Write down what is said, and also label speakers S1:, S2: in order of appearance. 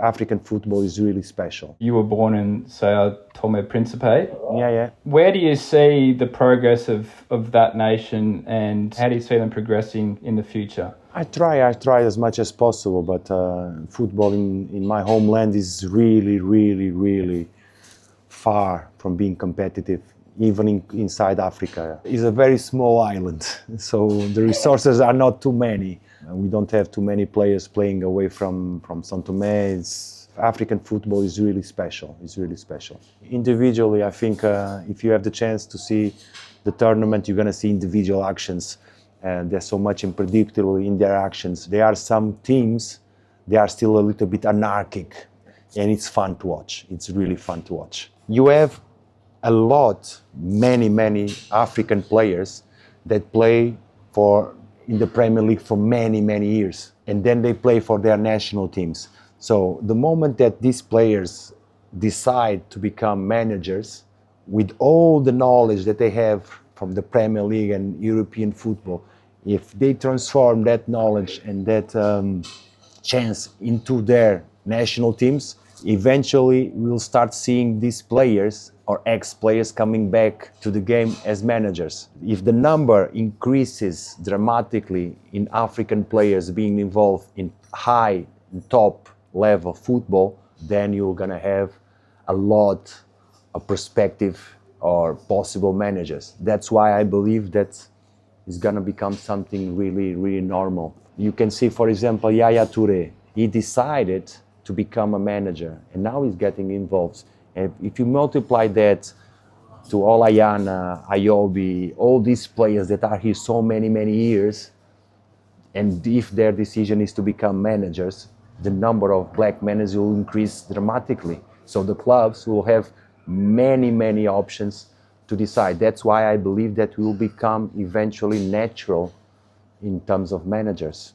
S1: African football is really special.
S2: You were born in Sao Tome Principe.
S1: Yeah.
S2: Where do you see the progress of that nation, and how do you see them progressing in the future?
S1: I try as much as possible, but football in my homeland is really far from being competitive, even inside Africa. It's a very small island, so the resources are not too many. We don't have too many players playing away from São Tomé. African football is really special. It's really special. Individually, I think if you have the chance to see the tournament, you're going to see individual actions. And there's so much unpredictable in their actions. There are some teams, they are still a little bit anarchic, and it's fun to watch. It's really fun to watch. You have many African players that play in the Premier League for many years, and then they play for their national teams. So the moment that these players decide to become managers, with all the knowledge that they have from the Premier League and European football, if they transform that knowledge and that chance into their national teams, eventually we'll start seeing these players or ex-players coming back to the game as managers. If the number increases dramatically in African players being involved in high, top level football, then you're gonna have a lot of prospective or possible managers. That's why I believe that it's gonna become something really normal. You can see, for example, Yaya Touré. He decided to become a manager, and now he's getting involved. And if you multiply that to Olayana, Ayobi, all these players that are here so many years, and if their decision is to become managers, the number of black managers will increase dramatically. So the clubs will have many options to decide. That's why I believe that we will become eventually natural in terms of managers.